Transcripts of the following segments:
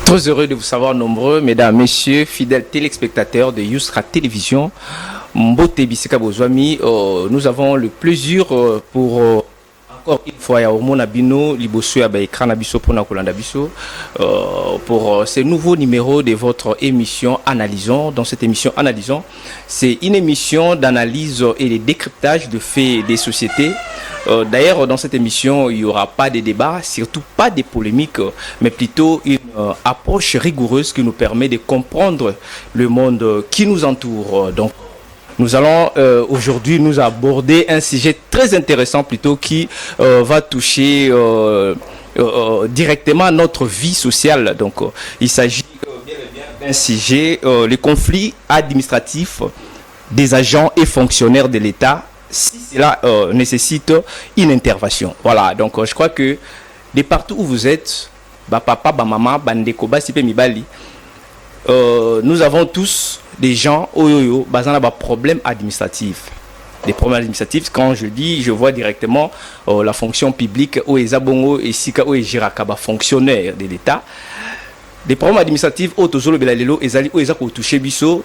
Très heureux de vous savoir nombreux, mesdames, messieurs, fidèles téléspectateurs de Youstra Télévision. Mbote Bisika Bozwami, nous avons le plaisir pour encore une fois ya hormona bino liboso ya ba écran na biso pona kolanda biso pour ce nouveau numéro de votre émission Analysons. Dans cette émission Analysons, c'est une émission d'analyse et de décryptage de faits des sociétés. D'ailleurs, dans cette émission, il n'y aura pas de débat, surtout pas de polémiques, mais plutôt une approche rigoureuse qui nous permet de comprendre le monde qui nous entoure. Donc, nous allons aujourd'hui nous aborder un sujet très intéressant plutôt qui va toucher directement notre vie sociale. Donc, il s'agit bien et bien d'un sujet, les conflits administratifs des agents et fonctionnaires de l'État, si cela nécessite une intervention. Voilà, donc je crois que de partout où vous êtes, bah papa, bah maman, bah ndeko, bah sipe mibali, nous avons tous des gens oyoyo basant ba problèmes administratifs. Des problèmes administratifs, quand je dis, je vois directement la fonction publique où les abongo et sika où les jirakaba fonctionnaires de l'État. Des problèmes administratifs où tozolo belalelo ezali où ezako toucher biso.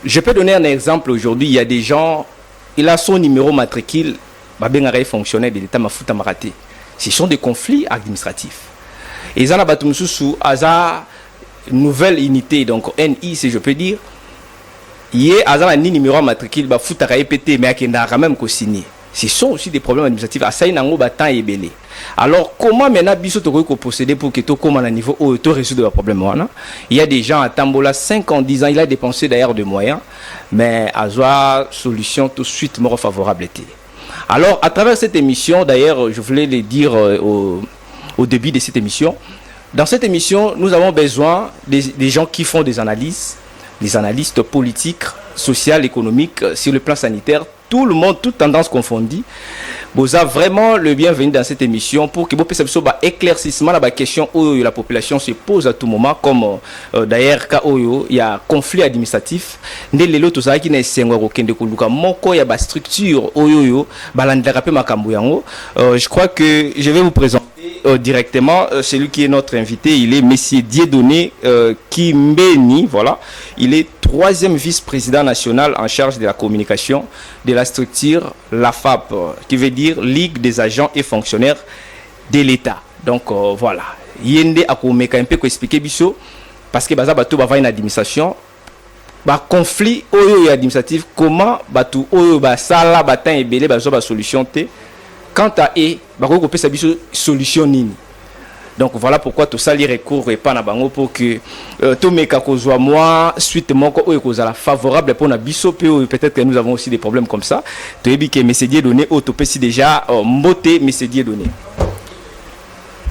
Je peux donner un exemple aujourd'hui, il y a des gens, il a son numéro matricule, bah ben fonctionnaire de l'État mafuta maraté. Ce sont des conflits administratifs. Et ça n'a pas tout sous hasard nouvelle unité, donc NI si je peux dire. Hier, à ni numéro matricule, bah fout à répéter, mais qui n'a quand même qu'au signé. Ce sont aussi des problèmes administratifs. À ça, il y a un temps et belé. Alors, comment maintenant, biso to ko posséder pour que tu comment à niveau où tu résoudre le problème là? Il y a des gens à Tambola 5 ans, 10 ans, il a dépensé d'ailleurs de moyens, mais à avoir solution tout de suite more favorable était. Alors, à travers cette émission, d'ailleurs, je voulais le dire au début de cette émission. Dans cette émission, nous avons besoin des gens qui font des analystes politiques, sociales, économiques, sur le plan sanitaire, tout le monde, toute tendance confondue. Vous avez vraiment le bienvenu dans cette émission pour que vous puissiez éclaircissement la question où la population se pose à tout moment, comme d'ailleurs il y a conflit administratif. Je crois que je vais vous présenter directement celui qui est notre invité. Il est Monsieur Dieudonné Kimbeni, voilà. Il est 3e vice-président national en charge de la communication de la structure LAFAP, qui veut dire Ligue des agents et fonctionnaires de l'État. Donc voilà. Yende akomeka un peu expliquer biso parce que baza bato bava une administration ba conflit oyo administratif comment batu oyo ba sala batan ebele bazo ba solution te. Quant à eux, bako ko pesa biso solution nini. Donc voilà pourquoi tout ça les recours et pas na bango pour que tout meka kozwa moi suite moko oyo kozala favorable pour na biso peut-être que nous avons aussi des problèmes comme ça. To yebi que Monsieur Dieudonné autopesi déjà mbote Monsieur Dieudonné.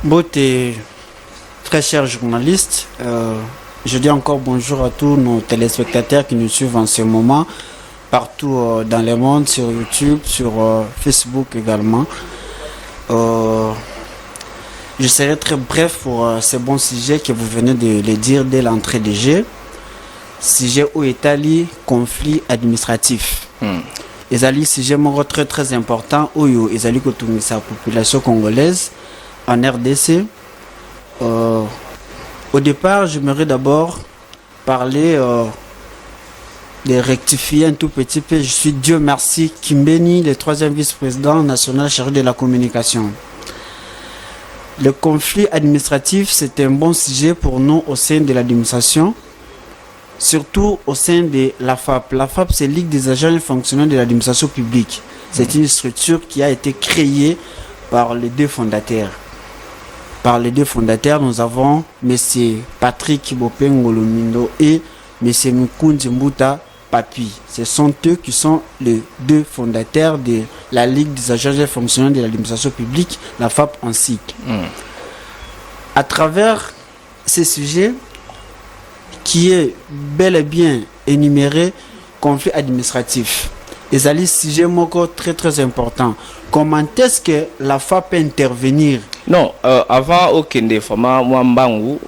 Mbote, très cher journaliste, je dis encore bonjour à tous nos téléspectateurs qui nous suivent en ce moment partout dans le monde, sur YouTube, sur Facebook également. Je serai très bref pour ce bon sujet que vous venez de le dire dès l'entrée des jeux. Sujet où est allé conflit administratif. Les alliés sujet très très important où ils allaient que sa population congolaise en RDC. Au départ, j'aimerais d'abord parler de rectifier un tout petit peu. Je suis Dieu merci Kimbeni, le 3e vice-président national chargé de la communication. Le conflit administratif, c'est un bon sujet pour nous au sein de l'administration, surtout au sein de la FAP. La FAP, c'est Ligue des agents et fonctionnaires de l'administration publique. C'est une structure qui a été créée par les deux fondateurs. Par les deux fondateurs, nous avons M. Patrick Bopengo Lumindo et M. Mukunzi Mbuta Papi. Ce sont eux qui sont les deux fondateurs de la Ligue des agents et fonctionnaires de l'administration publique, la FAP en SIC. À travers ces sujets qui est bel et bien énuméré, conflit administratif. Et c'est un sujet très très important. Comment est-ce que la FAP peut intervenir? Non, avant aucun format,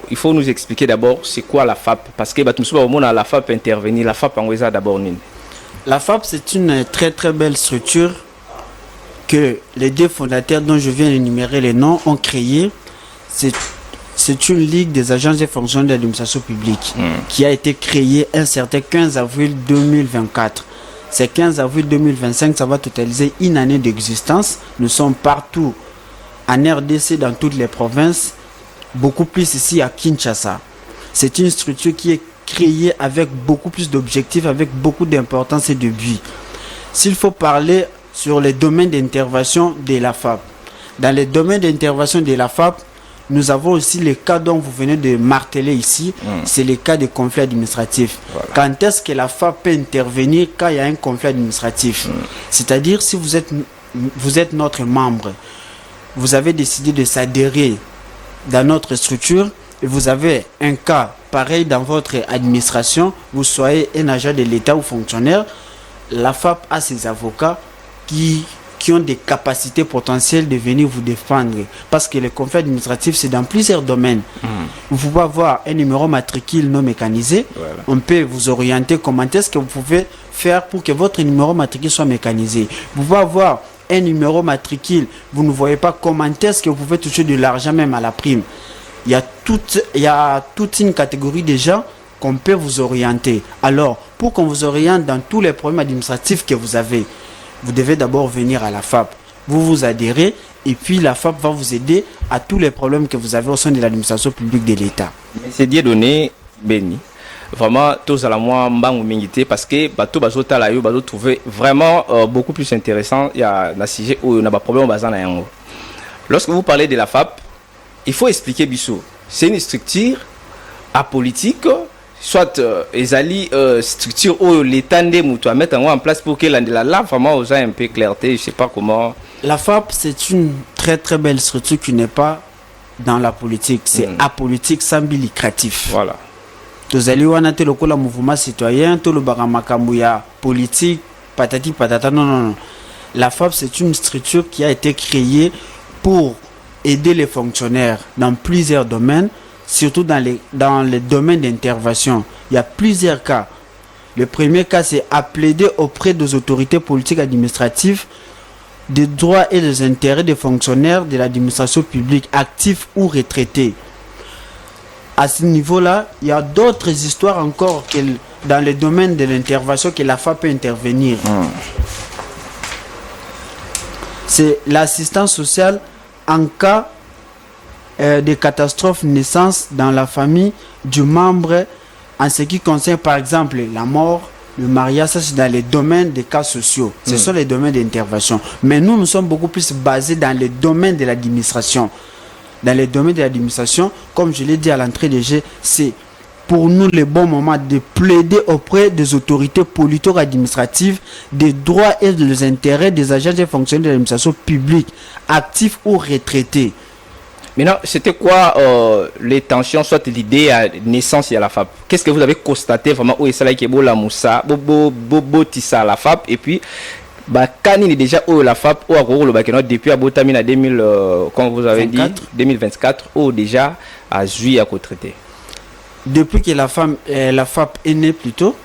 il faut nous expliquer d'abord c'est quoi la FAP. Parce que la FAP intervenir, la FAP en d'abord. La FAP, c'est une très très belle structure que les deux fondateurs dont je viens d'énumérer les noms ont créé. c'est une ligue des agences et fonctionnaires de l'administration publique qui a été créée un certain 15 avril 2024. C'est 15 avril 2025, ça va totaliser une année d'existence. Nous sommes partout en RDC, dans toutes les provinces, beaucoup plus ici à Kinshasa. C'est une structure qui est créée avec beaucoup plus d'objectifs, avec beaucoup d'importance et de but. S'il faut parler sur les domaines d'intervention de la FAP, dans les domaines d'intervention de la FAP, nous avons aussi les cas dont vous venez de marteler ici, c'est les cas de conflits administratifs. Voilà. Quand est-ce que la FAP peut intervenir quand il y a un conflit administratif? C'est-à-dire si vous êtes notre membre, vous avez décidé de s'adhérer dans notre structure et vous avez un cas pareil dans votre administration, vous soyez un agent de l'État ou fonctionnaire, la FAP a ses avocats qui ont des capacités potentielles de venir vous défendre. Parce que les conflits administratifs, c'est dans plusieurs domaines. Vous pouvez avoir un numéro matricule non mécanisé. Voilà. On peut vous orienter comment est-ce que vous pouvez faire pour que votre numéro matricule soit mécanisé. Vous pouvez avoir un numéro matricule, vous ne voyez pas comment est-ce que vous pouvez toucher de l'argent même à la prime. Il y a toute une catégorie de gens qu'on peut vous orienter. Alors, pour qu'on vous oriente dans tous les problèmes administratifs que vous avez, vous devez d'abord venir à la FAP. Vous vous adhérez et puis la FAP va vous aider à tous les problèmes que vous avez au sein de l'administration publique de l'État. C'est Dieudonné Béni. Vraiment, tous à la moi, parce que bateau bazota la yo bateau trouver vraiment beaucoup plus intéressant. Il y a un sujet où on a pas problème bazan na yango. Lorsque vous parlez de la FAP, il faut expliquer Bissou. C'est une structure apolitique, soit ezali structure où l'État ne moutou à mettre en place pour que là vraiment aux gens un peu clarté. Je sais pas comment. La FAP, c'est une très très belle structure qui n'est pas dans la politique. C'est apolitique, sans but lucratif. Voilà. Tozali wana te lokola mouvement citoyen, to le makambo ya politique, patati patata. Non. La FAP, c'est une structure qui a été créée pour aider les fonctionnaires dans plusieurs domaines, surtout dans les domaines d'intervention. Il y a plusieurs cas. Le premier cas, c'est à plaider auprès des autorités politiques administratives des droits et des intérêts des fonctionnaires de l'administration publique, actifs ou retraités. À ce niveau-là, il y a d'autres histoires encore que dans le domaine de l'intervention que la FAP peut intervenir. C'est l'assistance sociale en cas de catastrophe naissance dans la famille du membre en ce qui concerne par exemple la mort, le mariage, ça c'est dans les domaines des cas sociaux. Ce sont les domaines d'intervention. Mais nous sommes beaucoup plus basés dans les domaines de l'administration. Dans les domaines de l'administration, comme je l'ai dit à l'entrée de jeu, c'est pour nous le bon moment de plaider auprès des autorités politico-administratives des droits et des intérêts des agents et fonctionnaires de l'administration publique, actifs ou retraités. Maintenant, c'était quoi les tensions, soit l'idée à naissance et à la FAP? Qu'est-ce que vous avez constaté vraiment où est ça qui est beau la moussa, bobo tissa la FAP et puis Kani est déjà où la FAP ou à gros le Bakeno depuis à Botamina 2000 comme vous avez 24. Dit 2024 ou déjà à juillet à co-traité. Depuis que la FAP est née plutôt,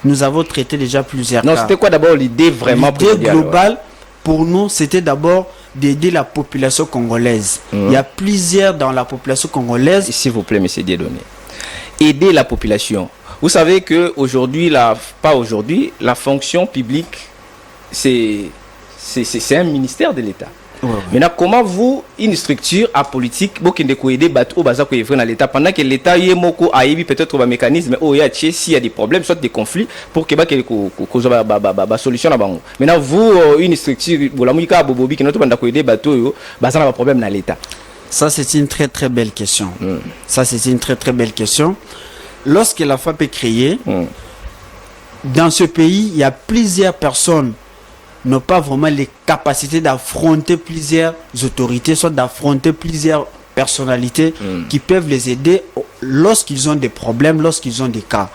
nous avons traité déjà plusieurs cas. Non, c'était quoi d'abord l'idée vraiment l'idée globale pour nous, c'était d'abord d'aider la population congolaise. Il y a plusieurs dans la population congolaise. S'il vous plaît, monsieur Dieudonné. Aider la population. Vous savez que aujourd'hui, la fonction publique, c'est un ministère de l'État. Maintenant, comment vous, une structure apolitique, vous qui ne aider bateau dans l'État, pendant que l'État y est peut-être un mécanisme où il y a des problèmes, soit des conflits, pour que la solution. Maintenant, vous, une structure, vous avez qui ne aider bateau, dans un problème dans l'État. Ça, c'est une très très belle question. Ça, c'est une très très belle question. Lorsque la FAP est créée, dans ce pays, il y a plusieurs personnes n'ont pas vraiment les capacités d'affronter plusieurs autorités, soit d'affronter plusieurs personnalités qui peuvent les aider lorsqu'ils ont des problèmes, lorsqu'ils ont des cas.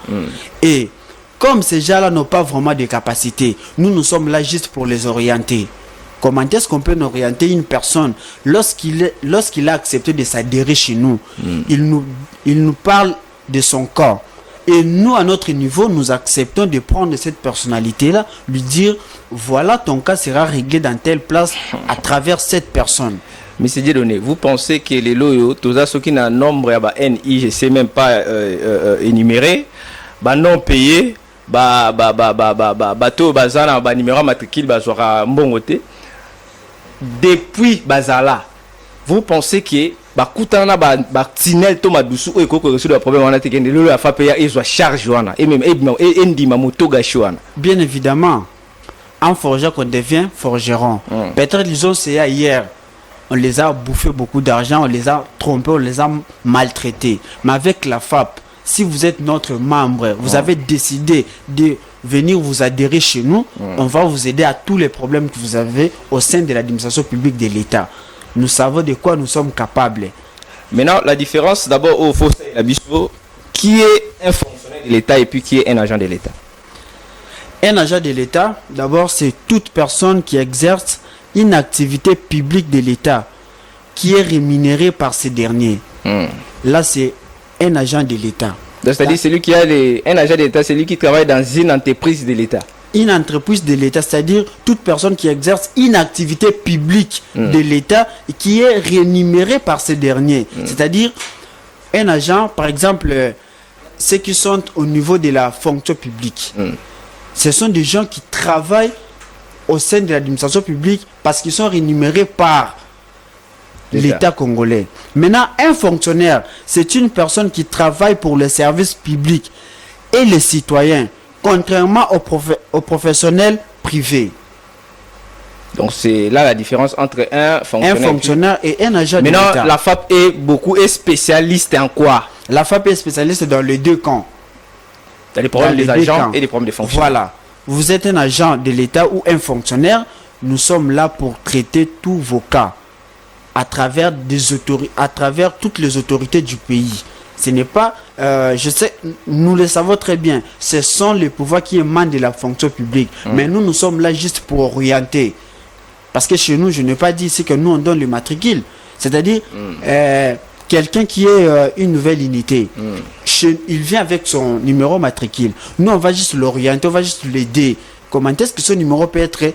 Et comme ces gens-là n'ont pas vraiment de capacités, nous sommes là juste pour les orienter. Comment est-ce qu'on peut orienter une personne lorsqu'il a accepté de s'adhérer chez nous? Il nous parle de son corps. Et nous, à notre niveau, nous acceptons de prendre cette personnalité-là, lui dire, voilà, ton cas sera réglé dans telle place à travers cette personne. Monsieur Dieudonné, vous pensez que les loyaux, tous ceux qui ont un nombre NI, je ne sais même pas énumérer, non payé, bateau bazana numéro matricule bazora mbongote depuis bazala. Vous pensez que bakutana tinel to madusu o ekoko résoudre le problème on a te kende le afa payer et soit charge wana et même et ndima moto gachwana. Bien évidemment, en forgeant qu'on devient forgeron. Peut-être disons c'est hier. On les a bouffé beaucoup d'argent, on les a trompés, on les a maltraités. Mais avec la FAP, si vous êtes notre membre, vous avez décidé de venir vous adhérer chez nous, on va vous aider à tous les problèmes que vous avez au sein de l'administration publique de l'État. Nous savons de quoi nous sommes capables. Maintenant, la différence d'abord au fossé Abisso, qui est un fonctionnaire de l'État et puis qui est un agent de l'État. Un agent de l'État, d'abord, c'est toute personne qui exerce une activité publique de l'État qui est rémunérée par ces derniers. Là, c'est un agent de l'État. C'est-à-dire celui qui a un agent de l'État, c'est lui qui travaille dans une entreprise de l'État. Une entreprise de l'État, c'est-à-dire toute personne qui exerce une activité publique de l'État et qui est rémunérée par ces derniers. C'est-à-dire un agent, par exemple, ceux qui sont au niveau de la fonction publique. Ce sont des gens qui travaillent au sein de l'administration publique parce qu'ils sont rémunérés par l'État congolais. Maintenant, un fonctionnaire, c'est une personne qui travaille pour le service public et les citoyens, contrairement aux professionnels privés. Donc c'est là la différence entre un fonctionnaire et un agent de l'État. Maintenant, la FAP est spécialiste en quoi? La FAP est spécialiste dans les deux camps. Dans les problèmes des agents et les problèmes des fonctionnaires. Voilà. Vous êtes un agent de l'État ou un fonctionnaire, nous sommes là pour traiter tous vos cas à travers toutes les autorités du pays. Ce n'est pas, je sais, nous le savons très bien, ce sont les pouvoirs qui émanent de la fonction publique. Mais nous sommes là juste pour orienter. Parce que chez nous, je n'ai pas dit ici que nous on donne le matricule. C'est-à-dire, quelqu'un qui est une nouvelle unité, il vient avec son numéro matricule. Nous, on va juste l'orienter, on va juste l'aider. Comment est-ce que ce numéro peut être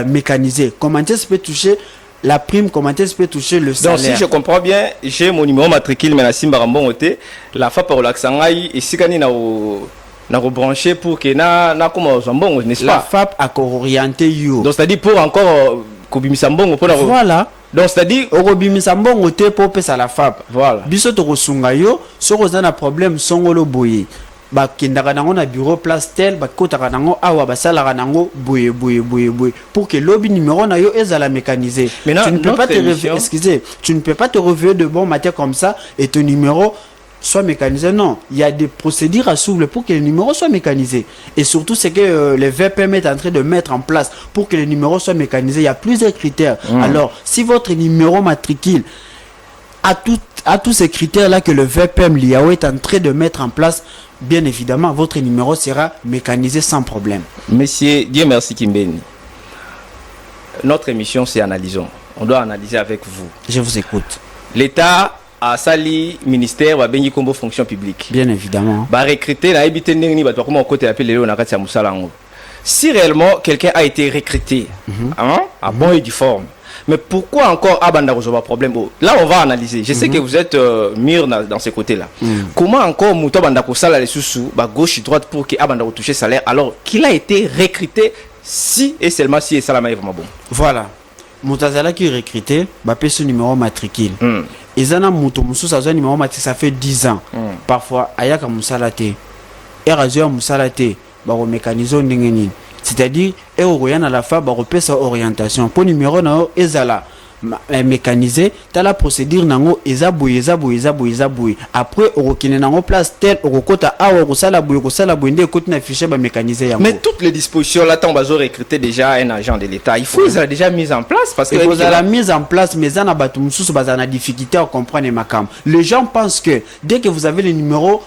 mécanisé? Comment est-ce qu'il peut toucher la prime? Comment est-ce qu'il peut toucher le salaire? Donc, si je comprends bien, j'ai mon numéro matricule, mais la Simba Rambongote, la FAP par l'Axangaï, et si on a rebranché pour que na comme Zambon, n'est-ce pas? La FAP a orienté you. Donc, c'est-à-dire pour encore Kobimisambon, pour la voilà. Donc c'est-à-dire Orobimisambon ote pour pesa la FAP. Voilà. Biso to kosunga yo, so kozana problème songolo boye. Ba kendaka nango na bureau place tel, ba kotaka nango awa ba salaka nango boye pour que lobby numéro na yo ezala mécanisé. Tu ne peux pas te réveiller, excusez, tu ne peux pas te réveiller de bon matin comme ça et ton numéro soit mécanisé. Non, il y a des procédures à suivre pour que le numéro soit mécanisé. Et surtout, c'est que les VPM est en train de mettre en place pour que le numéro soit mécanisé. Il y a plusieurs critères. Alors, si votre numéro matricule a tous ces critères-là que le VPM l'IAO est en train de mettre en place, bien évidemment, votre numéro sera mécanisé sans problème. Monsieur, Dieu merci Kimbeni. Notre émission, c'est Analysons. On doit analyser avec vous. Je vous écoute. L'État a sali ministère wa bengi kombo fonction publique. Bien évidemment. Ba recruter na ebité ndenge ba comment côté appelé Léo na kati ya musala ngo. Si réellement quelqu'un a été recruté, à bon et du forme. Mais pourquoi encore abanda recevoir problème? Là on va analyser. Je sais que vous êtes mûr dans ces côtés-là. Comment encore muto banda ko sala les sous ba gauche et droite pour que abanda toucher salaire alors qu'il a été recruté si et seulement si et salama est vraiment bon. Voilà. Moutazala qui est recruté, bah paie ce numéro matricule. Et zana mouto moussou ça numéro matricule ça fait 10 ans. Parfois ayaka moussalate. Erazio moussalate, bah au mécanisme ndengeni. C'est-à-dire et au royan à la fin bah repère sa orientation. Pour numéro na ezala mécanisé, t'as la procédure nango ezabouye. Après au rokine nango place tel au kota awa ko sala bouye côté na fichier ba mécanisé yango. Mais toutes les dispositions là tant bazo recruter déjà un agent de l'État, il faut ils ont déjà mis en place parce que vous avez la mise en place mais ça na batu mususu bazana difficulté à comprendre makam. Les gens pensent que dès que vous avez le numéro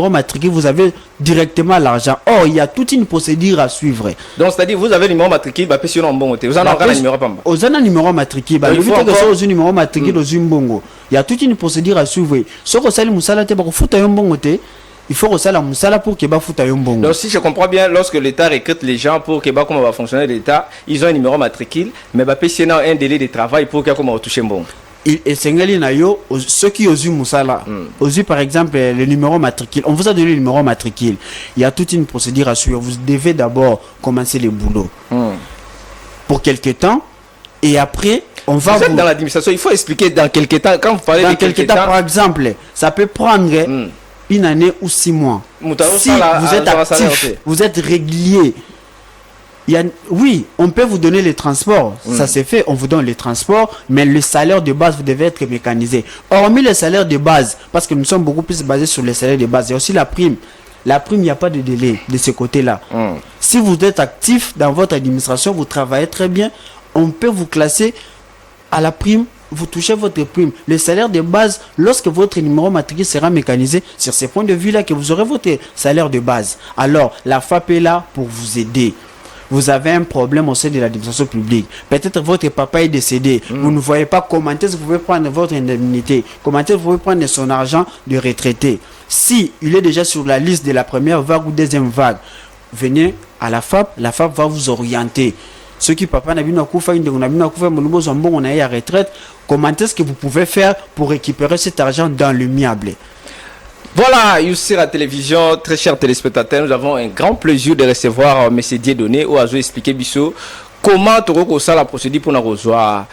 matricule, vous avez directement l'argent. Or, il y a toute une procédure à suivre. Donc, c'est-à-dire, vous avez le numéro matricule, bah, si on a un bon côté. Vous en avez un numéro pamba. Vous avez un numéro matricule, bah, il faut que ça ait un numéro matricule dans une bongo. Il y a toute une procédure à suivre. Ce que vous avez moussala te, bah, vous foutez un bon côté. il faut que la musala pour que bafuta yombongo. Donc si je comprends bien, lorsque l'État recrute les gens pour que comment va fonctionner l'État, ils ont un numéro matricule, mais bah PC a un délai de travail pour que comment toucher bon. Et Sengali Nayo, ceux qui osent musala, osent par exemple le numéro matricule. On vous a donné le numéro matricule. Il y a toute une procédure à suivre. Vous devez d'abord commencer le boulot pour quelques temps, et après on va. Vous êtes dans l'administration, il faut expliquer dans quelques temps. Quand vous parlez dans de quelques temps, temps, par exemple, ça peut prendre une année ou 6 mois. Si vous êtes actif, vous êtes régulier. Oui, on peut vous donner les transports, ça c'est fait, on vous donne les transports, mais le salaire de base, vous devez être mécanisé. Hormis le salaire de base, parce que nous sommes beaucoup plus basés sur le salaire de base, il y a aussi la prime. La prime, il n'y a pas de délai de ce côté-là. Si vous êtes actif dans votre administration, vous travaillez très bien, on peut vous classer à la prime, vous touchez votre prime. Le salaire de base, lorsque votre numéro matricule sera mécanisé, sur ce point de vue-là, que vous aurez votre salaire de base. Alors, la FAP est là pour vous aider. Vous avez un problème au sein de l'administration publique. Peut-être votre papa est décédé. Vous ne voyez pas comment est-ce que vous pouvez prendre votre indemnité. Comment est-ce que vous pouvez prendre son argent de retraité. Si il est déjà sur la liste de la première vague ou deuxième vague, venez à la FAP va vous orienter. Ceux qui papa n'a pas on a eu à retraite. Comment est-ce que vous pouvez faire pour récupérer cet argent dans le miable? Voilà, Youssir à télévision, très chers téléspectateurs, nous avons un grand plaisir de recevoir M. Dieudonné ou à expliquer Bissot comment tu as la procédure pour nous recevoir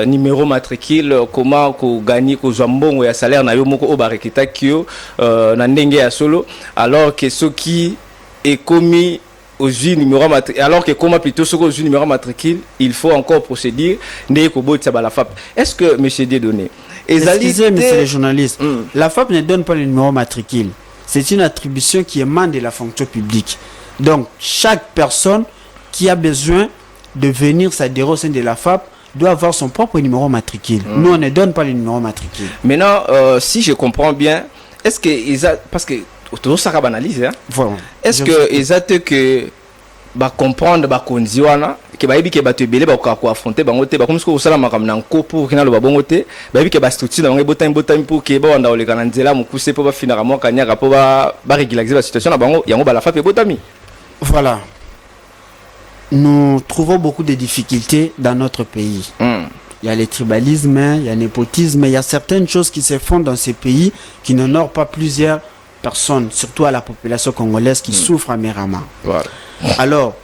numéro matricule, comment tu gagnes un bon salaire na yo moko o barekita kio na ndenge ya solo, alors que ce qui est commis aux numéro matricule, alors que comment plutôt ce aux numéro matricule, il faut encore procéder n'est ko botsa ba la FAP. Est-ce que M. Dieudonné excusez, monsieur le journaliste, la FAP ne donne pas le numéro matricule. C'est une attribution qui émane de la fonction publique. Donc, chaque personne qui a besoin de venir s'adhérer au sein de la FAP doit avoir son propre numéro matricule. Nous, on ne donne pas le numéro matricule. Maintenant, si je comprends bien, est-ce que parce que toujours ça banalise, hein? Voilà. Est-ce que exact que ba comprendre ba konziwana ke ba yebi ke ba tebele ba ko affronter bango te ba comme ce que osala makamna nko pour kina lo ba bongo te ba yebi ke ba structure na bango botami pour ke ba wanda oleka na nzela mukuse po ba finira mo kanyaka po ba régulariser la situation na bango yango ba la fa pe botami. Voilà. Nous trouvons beaucoup de difficultés dans notre pays. Il y a le tribalisme, il y a le népotisme, il y a certaines choses qui se font dans ces pays qui n'honorent pas plusieurs personnes, surtout à la population congolaise qui souffre amèrement. Voilà. Alors,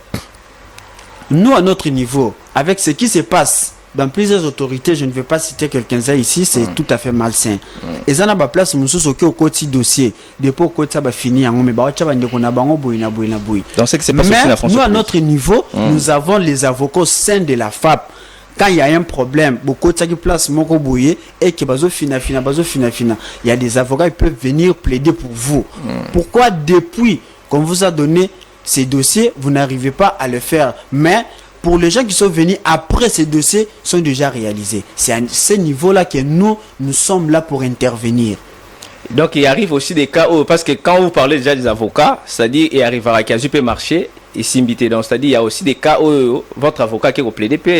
nous à notre niveau, avec ce qui se passe dans plusieurs autorités, je ne vais pas citer quelqu'un ici, c'est tout à fait malsain. Et ça n'a pas place, nous sommes au côté dossier, depuis au côté ça va finir, mais donc c'est que c'est pas aussi la France. Nous à notre niveau, nous avons les avocats au sein de la FAP. Quand il y a un problème, beaucoup de place moko bouillé et que bazo fina, il y a des avocats qui peuvent venir plaider pour vous. Pourquoi depuis qu'on vous a donné ces dossiers, vous n'arrivez pas à le faire? Mais pour les gens qui sont venus après, ces dossiers sont déjà réalisés. C'est à ce niveau-là que nous sommes là pour intervenir. Donc il arrive aussi des cas où, parce que quand vous parlez déjà des avocats, c'est-à-dire il arrivera qu'à peut marcher et s'imiter. Donc c'est-à-dire il y a aussi des cas où votre avocat qui est plaidé peut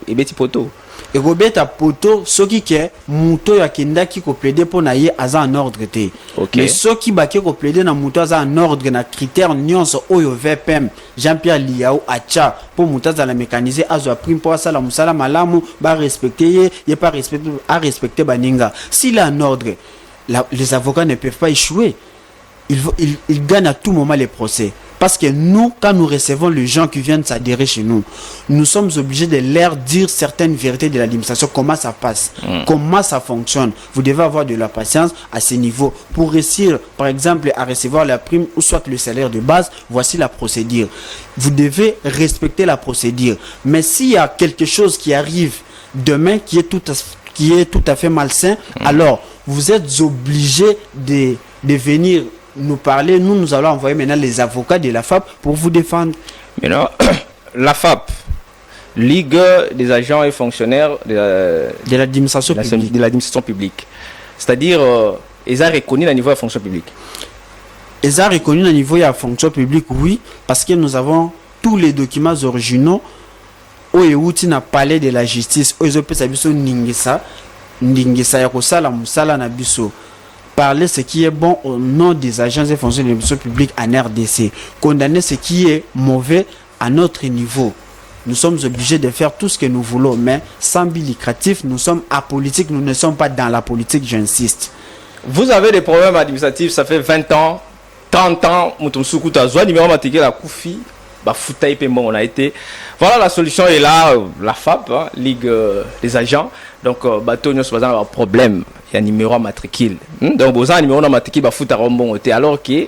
et petit poteau. Et Robert poto ce qui est muto ya kenda qui ko plaider pour naie aza en ordre té. Mais ce qui ba qui ko plaider na muto aza en ordre na critère nyonso oyo VPM Jean-Pierre Liao acha pour muto za la mécaniser azo prime pour ça la musala malamu ba respecter y pas respecter à respecter baninga. S'il est en ordre, les avocats ne peuvent pas échouer. Ils gagnent à tout moment les procès. Parce que nous, quand nous recevons les gens qui viennent s'adhérer chez nous, nous sommes obligés de leur dire certaines vérités de l'administration, comment ça passe, comment ça fonctionne. Vous devez avoir de la patience à ce niveau. Pour réussir, par exemple, à recevoir la prime ou soit le salaire de base, voici la procédure. Vous devez respecter la procédure. Mais s'il y a quelque chose qui arrive demain qui est tout à fait malsain, alors vous êtes obligés de venir nous parler. Nous allons envoyer maintenant les avocats de la FAP pour vous défendre. Maintenant, la FAP, Ligue des agents et fonctionnaires de l'administration publique. C'est-à-dire, ils ont reconnu le niveau de la fonction publique. Ils ont reconnu le niveau de la fonction publique, oui, parce que nous avons tous les documents originaux où il n'a parlé de la justice, où ils ont pu s'abuser Ndingisa ya kosala musala na biso. parler ce qui est bon au nom des agences et fonctionnaires de l'administration publique en RDC, condamner ce qui est mauvais à notre niveau. Nous sommes obligés de faire tout ce que nous voulons, mais sans but lucratif, nous sommes apolitiques, nous ne sommes pas dans la politique, j'insiste. Vous avez des problèmes administratifs, ça fait 20 ans, 30 ans, on a été. Voilà, la solution est là, la FAP, hein, Ligue des agents. Donc, bateau, nous avons un problème. Il y a un numéro à matricule. Donc, vous avez un numéro à matricule, alors que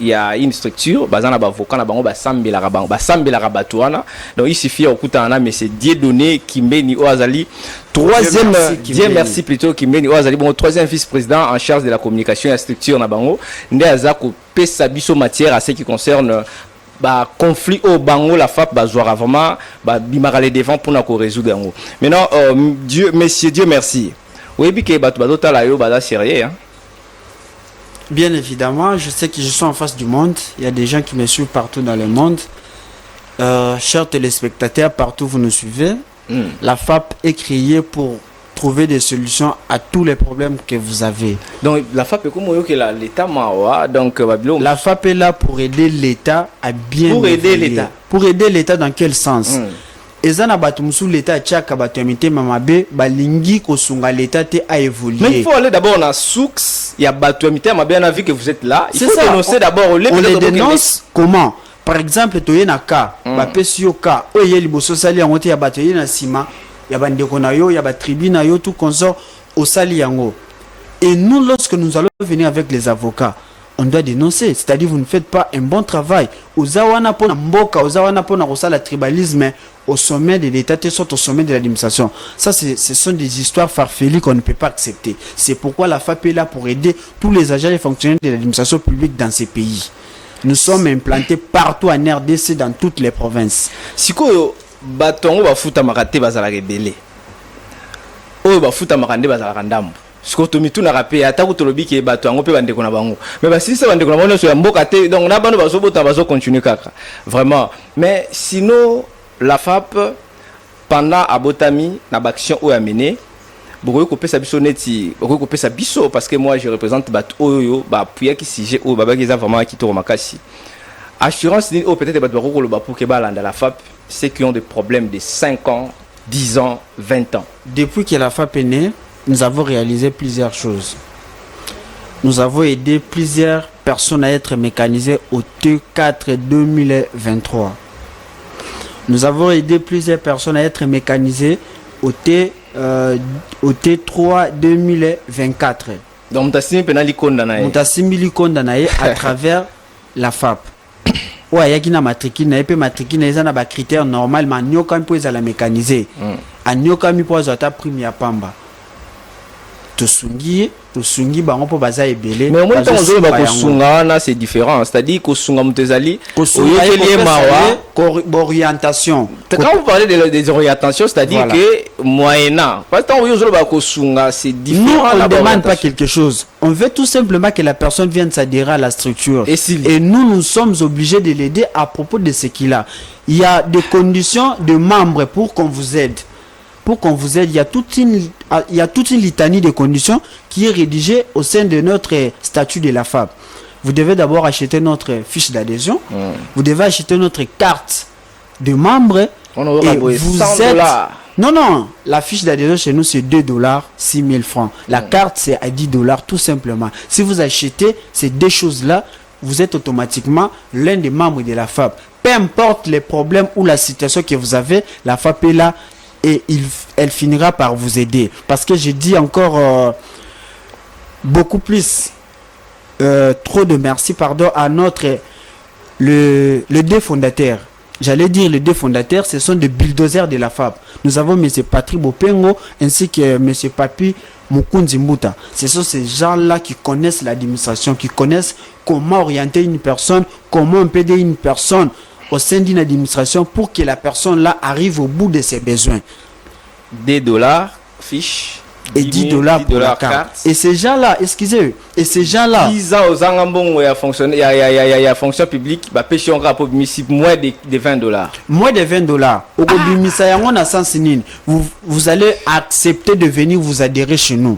il y a une structure, bazana bavoka na bango ba sambela rabango ba sambela rabatuana. Donc il suffit au kutana mais c'est Dieudonné Kimbeni Oazali, troisième Dieu merci plutôt Kimbeni Oazali, bon troisième vice-président en charge de la communication et la structure na bango ndé azako pesa biso matière à ce qui concerne ba conflit au bango la FAP bazwara vraiment ba bimara les devant pour na ko résoudre yango. Maintenant Dieu messieurs Dieu merci. Oui bi ke batu badota la yo bada sérieux hein. Bien évidemment, je sais que je suis en face du monde. Il y a des gens qui me suivent partout dans le monde. Chers téléspectateurs, partout vous nous suivez. La FAP est créée pour trouver des solutions à tous les problèmes que vous avez. Donc la FAP est comme l'État mawa. Donc la FAP est là pour aider l'État à bien. Pour aider l'État. Pour aider l'État dans quel sens? Ezana batumsu l'État tchaka batumité mamabe balingi kosunga l'État te a évolué. Mais il faut aller d'abord dans soux, il y a batumité mamabe on a vu que vous êtes là. Il faut dénoncer d'abord on les dénonce comment? Par exemple toye na ka bapesi yo ka oye liboso sali yango te ya batoye na sima ya bandeko na yo ya ba tribu na yo tout consort au sali yango. Et nous lorsque nous allons venir avec les avocats on doit dénoncer, c'est-à-dire vous ne faites pas un bon travail. Ozawana pona mboka, ozawana pona rosala tribalisme au sommet de l'État, au sommet de l'administration. Ça, ce sont des histoires farfelues qu'on ne peut pas accepter. C'est pourquoi la FAP est là pour aider tous les agents et fonctionnaires de l'administration publique dans ces pays. Nous sommes implantés partout en RDC, dans toutes les provinces. Si vous batongo bafuta makate bazala rebelle. Oyo bafuta makande bazala kandambo. Sikoto mitu na rapé atako tolobi ke bato yango pe bandeko na bango mais ba sisi bandeko na bango so ya mboka te donc na bano bazo bota bazo continuer kaka vraiment mais sinon la FAP pendant abotami na action o amené beaucoup ko pesa biso neti beaucoup ko pesa biso parce que moi je représente bato oyo ba puya ki sujet o baba kiza vraiment ki to makasi assurance ni o peut-être bato ko lo ba pour ke balanda la FAP ceux qui ont des problèmes de 5 ans 10 ans 20 ans depuis que la FAP est née. Nous avons réalisé plusieurs choses. Nous avons aidé plusieurs personnes à être mécanisées au T4 2023. Nous avons aidé plusieurs personnes à être mécanisées au T3 2024. Donc, Mutasimili Kondanaye à travers la FAP. Ouais, il y a matricule, il y a des critères normalement. Nous avons la mécaniser. Nous avons ta première pamba. Tosungi bango po baza ebele mais au moins on va kosunga na c'est différent c'est-à-dire kosunga mutezali orientation quand vous parlez des orientations c'est-à-dire voilà. Que moyennant parce que on va kosunga c'est différent. Nous on ne demande pas quelque chose, on veut tout simplement que la personne vienne s'adhérer à la structure et nous sommes obligés de l'aider à propos de ce qu'il a. Il y a des conditions de membres pour qu'on vous aide. Pour qu'on vous aide, il y a toute une litanie de conditions qui est rédigée au sein de notre statut de la FAP. Vous devez d'abord acheter notre fiche d'adhésion. Vous devez acheter notre carte de membre. Et vous êtes... Non, la fiche d'adhésion chez nous c'est $2, 6 000 francs. La carte c'est à $10 tout simplement. Si vous achetez ces deux choses-là, vous êtes automatiquement l'un des membres de la FAP. Peu importe les problèmes ou la situation que vous avez, la FAP est là. Et elle finira par vous aider. Parce que je dis encore beaucoup plus, trop de merci, pardon, à le deux fondateurs. J'allais dire les deux fondateurs, ce sont des bulldozers de la FAP. Nous avons M. Patrick Bopengo ainsi que M. Papi Mukunzi Mbuta. Ce sont ces gens-là qui connaissent l'administration, qui connaissent comment orienter une personne, comment aider une personne au sein d'une administration pour que la personne là arrive au bout de ses besoins. $2 fiche et 10 dollars pour la carte. Et ces gens-là, excusez, et ces gens-là 10 ans aux Angambon, il y a fonction publique, bah pêcher un rapport moins de 20 dollars. Moins de 20 dollars. Au vous allez accepter de venir vous adhérer chez nous.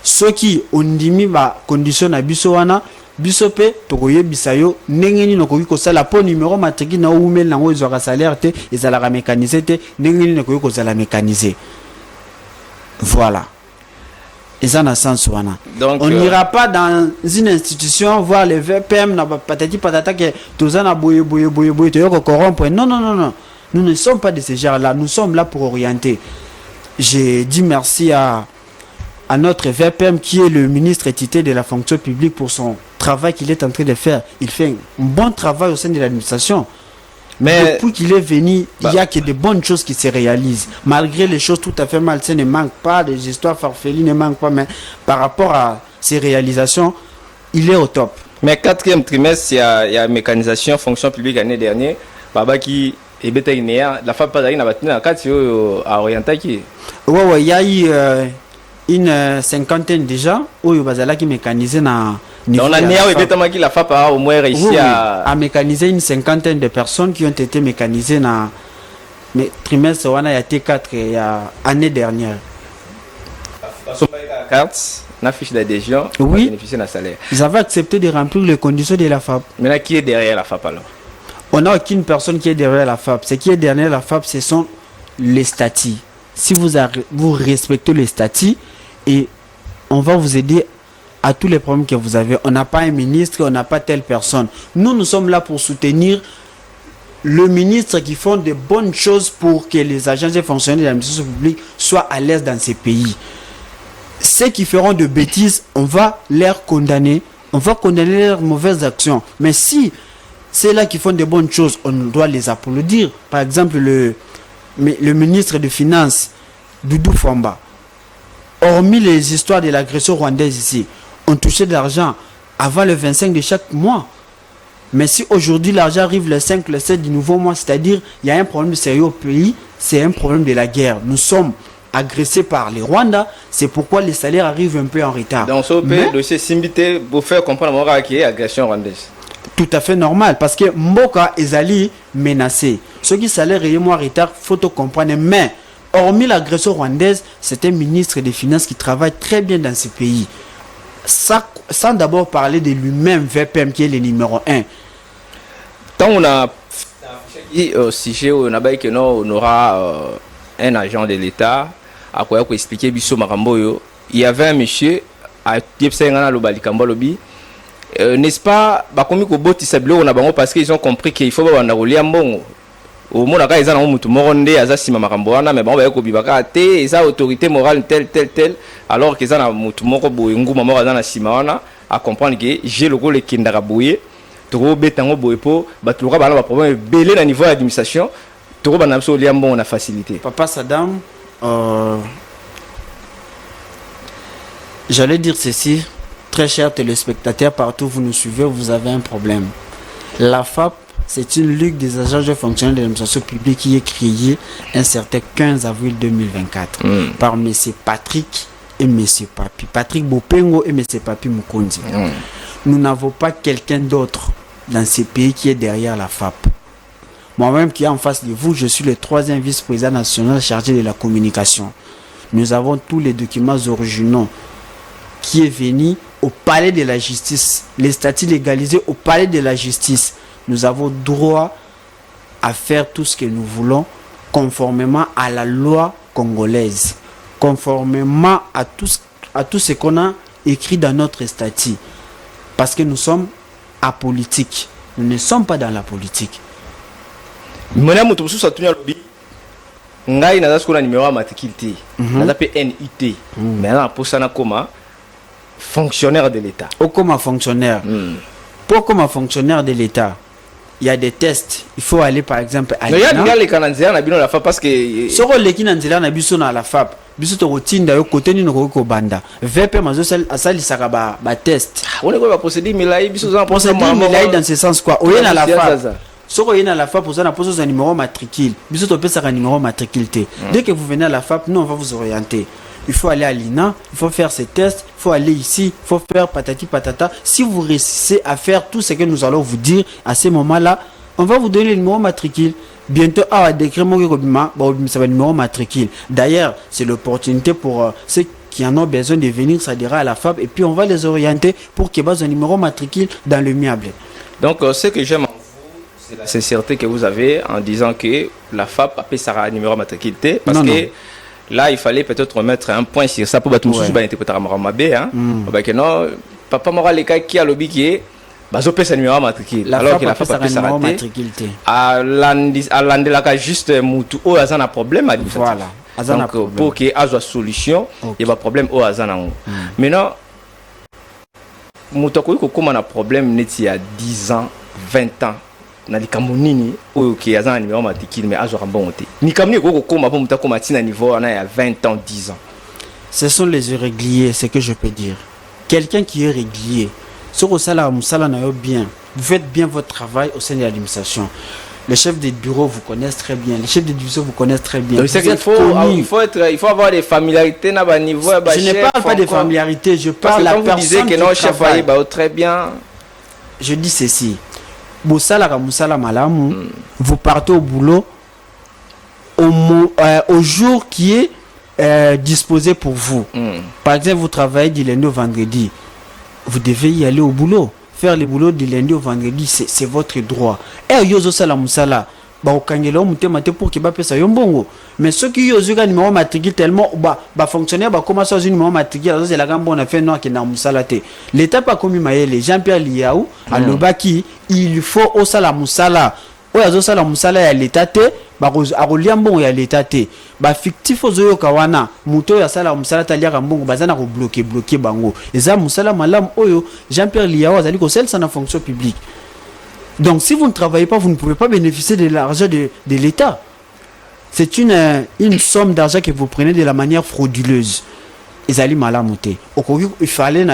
Ceux qui ont dit bah condition à bisoana bisope tokoye bisayo ndengeni nokoki kosala po numéro matriki na oumel nango ezwaka salaire te ezalaka mécanisé te ndengeni nokoki kozala mécanisé. Voilà. Et ça n'a sens wana. Donc on n'ira pas dans une institution voir les VPM na patati patata que tous en a boye to corrompre. Non. Nous ne sommes pas de ces gens-là, nous sommes là pour orienter. J'ai dit merci à notre VPM qui est le ministre étité de la fonction publique pour son travail qu'il est en train de faire. Il fait un bon travail au sein de l'administration. Mais depuis qu'il est venu, il y a que de bonnes choses qui se réalisent. Malgré les choses tout à fait malsaines ne manquent pas, les histoires farfelues ne manquent pas, mais par rapport à ces réalisations, il est au top. Mais 4e trimestre, il y a mécanisation, fonction publique l'année dernière. Baba qui est bête la FAP pas d'ailleurs n'a pas à orienter qui. Ouais, il y a eu une cinquantaine déjà où il y a qui mécanisé na. Dans l'année où la FAP a au moins réussi à mécaniser une cinquantaine de personnes qui ont été mécanisées dans le trimestre il y a T4 il y a l'année dernière. La carte, la fiche d'adhésion, oui, bénéficier d'un salaire. Ils avaient accepté de remplir les conditions de la FAP. Maintenant, qui est derrière la FAP alors? On n'a aucune personne qui est derrière la FAP. Ce qui est derrière la FAP, ce sont les statuts. Si vous respectez les statuts, et on va vous aider à tous les problèmes que vous avez. On n'a pas un ministre, on n'a pas telle personne. Nous sommes là pour soutenir le ministre qui font de bonnes choses pour que les agents et fonctionnaires de l'administration publique soient à l'aise dans ces pays. Ceux qui feront de bêtises, on va les condamner. On va condamner leurs mauvaises actions. Mais si c'est là qui font de bonnes choses, on doit les applaudir. Par exemple, le ministre des Finances, Doudou Famba, hormis les histoires de l'agression rwandaise ici, on touchait de l'argent avant le 25 de chaque mois. Mais si aujourd'hui l'argent arrive le 5, le 7 du nouveau mois, c'est-à-dire il y a un problème sérieux au pays, c'est un problème de la guerre. Nous sommes agressés par les Rwandais, c'est pourquoi les salaires arrivent un peu en retard. Dans ce pays, dossier Simbité, pour faire comprendre qu'il y a agression rwandaise. Tout à fait normal, parce que Mboka est allé menacé. Ceux qui salaires arrivent en retard, il faut comprendre. Mais hormis l'agression rwandaise, c'est un ministre des Finances qui travaille très bien dans ce pays. Sans d'abord parler de lui-même, VPM qui est le numéro 1. Tant on a dit au sujet où on aura un agent de l'État à quoi expliquer Bisso Maramboyo, il y avait un monsieur à Tiepsengana Lobalikambo Lobi, n'est-ce pas, comme on a parce qu'ils ont compris qu'il faut avoir un rouler un bon. Au moins là ils ont mutu moronde azasima makambo wana mais bon ba ko bibaka te eza autorité morale telle alors qu'ils ont mutu moko boye nguma moko azana sima wana à comprendre que j'ai le rôle kindara boye to betango boye po batuka bana ba problème belé na niveau d'administration to bana so liambo na facilité. Papa Saddam, j'allais dire ceci, très chers téléspectateurs partout vous nous suivez, vous avez un problème. La FAP, c'est une ligue des agents et fonctionnaires de l'administration publique qui est créée un certain 15 avril 2024 par M. Patrick et M. Papi. Patrick Bopengo et M. Papi Mukonzi. Nous n'avons pas quelqu'un d'autre dans ces pays qui est derrière la FAP. Moi-même qui est en face de vous, je suis le 3e vice-président national chargé de la communication. Nous avons tous les documents originaux qui est venu au palais de la justice, les statuts légalisés au palais de la justice. Nous avons droit à faire tout ce que nous voulons conformément à la loi congolaise, conformément à tout ce qu'on a écrit dans notre statut. Parce que nous sommes apolitiques. Nous ne sommes pas dans la politique. Ngai na zasko na numéro matricule na zape NIT mais na posana comme fonctionnaire de l'État. Comme fonctionnaire. Pour comme fonctionnaire de l'État, il y a des tests. Il faut aller par exemple à l'INA. Il y a les Canadiens na bino la FAP parce que soko les Canadiens na biso na la FAP. Biso to rotinda yo côté ni ko banda. VP mazo asali sakaba ba test. On est quoi procédure milai biso za procédure milai dans ce sens quoi. Oye na la FAP. Soko yena la FAP vous en posez un numéro matricule. Biso to pesa un numéro matricule. Dès que vous venez à la FAP, nous on va vous orienter. il faut aller à l'INA, il faut faire ces tests, il faut aller ici, il faut faire patati patata. Si vous réussissez à faire tout ce que nous allons vous dire à ce moment-là, on va vous donner le numéro matricule. Bientôt, à décret ça va numéro matricule. D'ailleurs, c'est l'opportunité pour ceux qui en ont besoin de venir s'adhérer à la FAP et puis on va les orienter pour qu'ils aient un numéro matricule dans le miable. Donc, ce que j'aime en vous, c'est la sincérité que vous avez en disant que la FAP a payé un numéro matricule. Parce que là, il fallait peut-être mettre un point sur ça pour battre tout interpréter non, papa m'a les cas qui a lobby qui est. Bazo pesa numéro matricule alors que la FAP a pesa numéro matricule à l'andela juste mutu o azana problème voilà donc pour que azo solution il y a problème au azana maintenant mutu ko comme un problème net il y a 10 ans 20 ans na likambo nini o ki azana numéro matricule mais azo rambonté ni kamni ko koma po mutu ko matina niveau na ya 20 ans 10 ans. Ce sont les irréguliers, c'est que je peux dire. Quelqu'un qui est régulier bien. Vous faites bien votre travail au sein de l'administration. Les chefs de bureau vous connaissent très bien. Les chefs de division vous connaissent très bien. Donc, il faut avoir des familiarités à bas niveau. Je ne parle pas de familiarité, je parle de la personne qui travaille. Chef très bien. Je dis ceci. Vous partez au boulot au jour qui est disposé pour vous. Par exemple, vous travaillez du lundi au vendredi. Vous devez y aller au boulot. Faire le boulot du lundi au vendredi, c'est votre droit. Et yozo sala musala, ba okangela mutemate pour que ba pesa yombongo. Mais ceux qui yozo ga numéro matricule tellement ba fonctionnaire ba commencer à numéro matricule, c'est la gambo on a fait non que na musala te. L'état pas commis maele Jean-Pierre Liaou à Lobaki, il faut au sala musala. Oyazo sala musala ya l'état te. Arolia mbongo ya l'état te ba fictif ozoyo kawana muto ya sala musala talia mbongo bazana ko bloquer bango eza musala malam oyo Jean-Pierre Liao azali ko sel sana fonction publique. Donc si vous ne travaillez pas, vous ne pouvez pas bénéficier de l'argent de l'état. C'est une somme d'argent que vous prenez de la manière frauduleuse. Ezali malamoté. Il fallait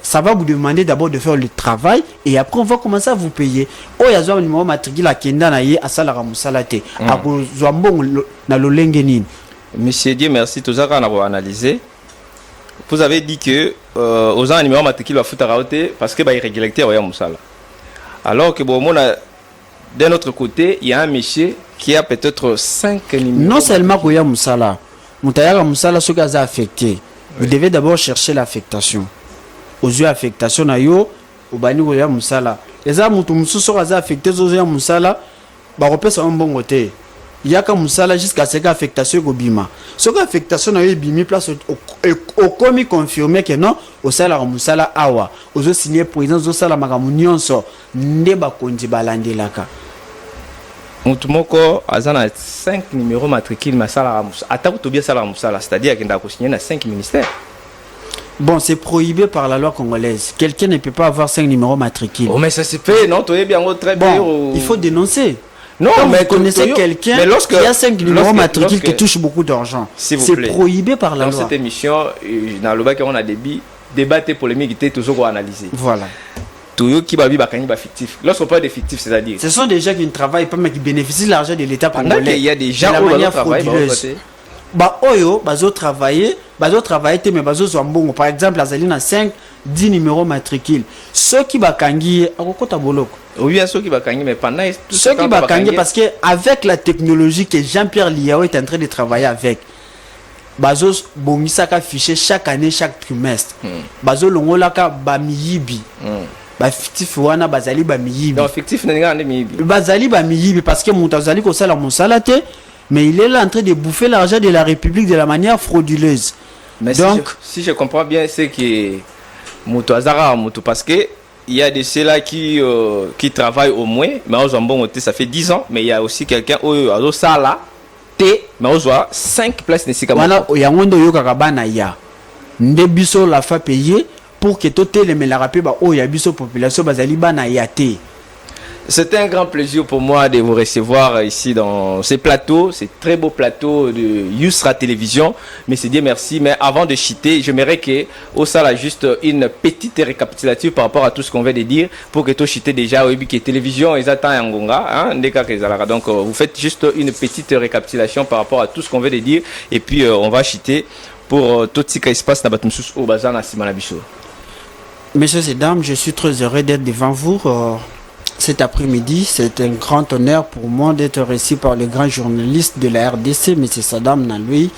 ça va vous demander d'abord de faire le travail et après on va commencer à vous payer. Oh yazo numéro matricule à kenda na ye asala ramusalate. Ako zwambongo na lolengeni. Monsieur Dieu merci tout ça qu'on a analysé. Vous avez dit que aux gens numéro matricule va foutre raoté parce que ba irrégularité oya musala. Alors que bon d'un autre côté, il y a un monsieur qui a peut-être 5 numéros. Non seulement oya musala. Moutayaka musala ce gaz affecté. Vous devez d'abord chercher l'affectation. Aux yeux affectation na yo obani oya musala. Les amutu mususu gaz affecté aux yeux musala ba repesa mbongo te. Yaka musala jusqu'à ce que affectation gobima. Ce que affectation na yo bimi place au commis confirmé que non au salaire musala awa. Aux yeux signé président au salaire magamunionso ndeba kondi balandelaka. Mutumoko azana 5 numéros matricule masala attaque to bien sala musala, c'est-à-dire qu'il a signé dans 5 ministères. Bon, c'est prohibé par la loi congolaise. Quelqu'un ne peut pas avoir 5 numéros matricules. Oh mais ça se fait, non, tu es bien très bien. Il faut dénoncer. Non, quand mais vous connaissez quelqu'un qui a 5 numéros matricules qui touche beaucoup d'argent. C'est prohibé par la loi. Dans cette émission, dans le bac on a débat polémique qui est toujours analysé. Voilà. Qui va vivre fictif. Lorsqu'on parle de fictif, c'est-à-dire ce sont des gens qui ne travaillent pas mais qui bénéficient de l'argent de l'État congolais. Il y a des gens qui travaillent. Bazo travailler mais bazo zwambongo par exemple azali na 5 10 numéros matricules. Ceux qui bakangi akokota boloko. Oui, ceux qui bakangi mais pendant ceux qui bakangi parce que avec la technologie que Jean-Pierre Liao est en train de travailler avec bazo bongisaka fichier chaque année chaque trimestre. Bazo longolaka bamiyibi. Fictif wana bazali ba miyibi. Non, fictif n'est miyibi. Bazali ba miyibi parce que mutazali ko sala musalate mais il est là en train de bouffer l'argent de la République de la manière frauduleuse. Mais donc si je comprends bien c'est que mutazara mutu parce que il y a de ceux-là qui travaillent au moins mais aux ambon ça fait 10 ans mais il y a aussi quelqu'un au sala té mais aux 5 places nesi comme voilà yangondo yoka bana ya ndebiso la fa payer pour que tout les la rapé ba o ya biso population bazali bana yaté C'est un grand plaisir pour moi de vous recevoir ici dans ces plateaux, ces très beaux plateaux de Yousra Télévision. Mais c'est Dieu merci. Mais avant de chiter, j'aimerais que Ossala a juste une petite récapitulative par rapport à tout ce qu'on vient de dire pour que tout chiter déjà au que télévision ils attendent en Gonga, hein, donc vous faites juste une petite récapitulation par rapport à tout ce qu'on vient de dire et puis on va chiter pour tout ce qui se passe dans Batmoussous au bazar na Simanabiso. Messieurs et dames, je suis très heureux d'être devant vous. Cet après-midi, c'est un grand honneur pour moi d'être reçu par le grand journaliste de la RDC, M. Saddam Naloui,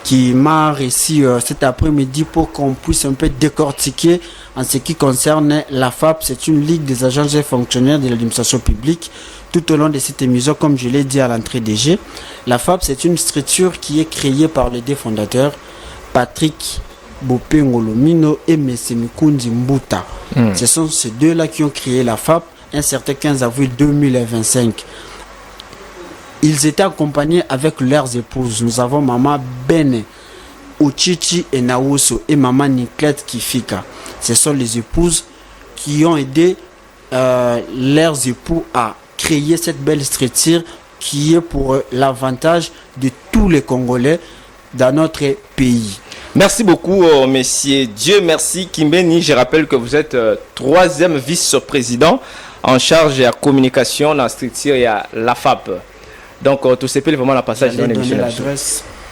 qui m'a reçu cet après-midi pour qu'on puisse un peu décortiquer en ce qui concerne la FAP. C'est une ligue des agents et fonctionnaires de l'administration publique. Tout au long de cette émission, comme je l'ai dit à l'entrée des jeux, la FAP, c'est une structure qui est créée par les deux fondateurs, Patrick Bopengolomino et M. Mikundi Mbuta. Ce sont ces deux-là qui ont créé la FAP un certain 15 avril 2025. Ils étaient accompagnés avec leurs épouses. Nous avons Maman Bene Uchichi et Naouso et Maman Niklette Kifika. Ce sont les épouses qui ont aidé leurs époux à créer cette belle structure qui est pour l'avantage de tous les Congolais dans notre pays. Merci beaucoup, messieurs. Dieu merci, Kimbeni. Je rappelle que vous êtes troisième vice-président en charge de la communication dans la structure et à la FAP. Donc, tout ce est vraiment la passage dans l'émission.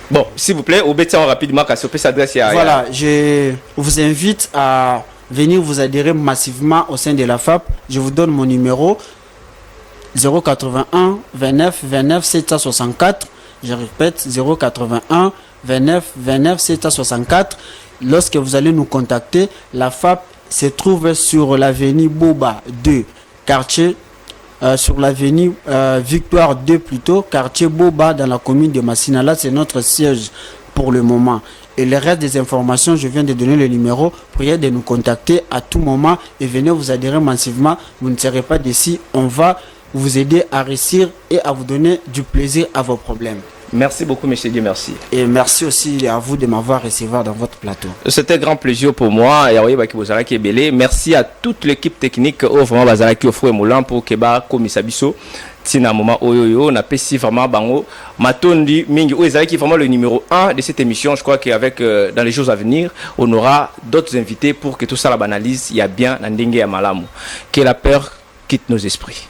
Bon, s'il vous plaît, obéissez rapidement car cette adresse. Voilà, je vous invite à venir vous adhérer massivement au sein de la FAP. Je vous donne mon numéro 081 29 29 764. Je répète, 081 29 29 764. Lorsque vous allez nous contacter, la FAP se trouve sur l'avenue Boba 2, quartier sur l'avenue Victoire 2 plutôt, quartier Boba dans la commune de Massinala. C'est notre siège pour le moment. Et le reste des informations, je viens de donner le numéro. Priez de nous contacter à tout moment et venez vous adhérer massivement. Vous ne serez pas d'ici. On va vous aider à réussir et à vous donner du plaisir à vos problèmes. Merci beaucoup, monsieur Dieu, merci. Et merci aussi à vous de m'avoir recevoir dans votre plateau. C'était un grand plaisir pour moi. Et merci à toute l'équipe technique au vraiment Bazaraki au Fouet Moulin pour Keba Komisabiso. Tina moment oyoyo na pesi vraiment bango matondi mingi qui vraiment le numéro 1 de cette émission. Je crois qu'avec dans les jours à venir on aura d'autres invités pour que tout ça la banalise. Il y a bien Nandenge ya Malamu. Que la peur quitte nos esprits.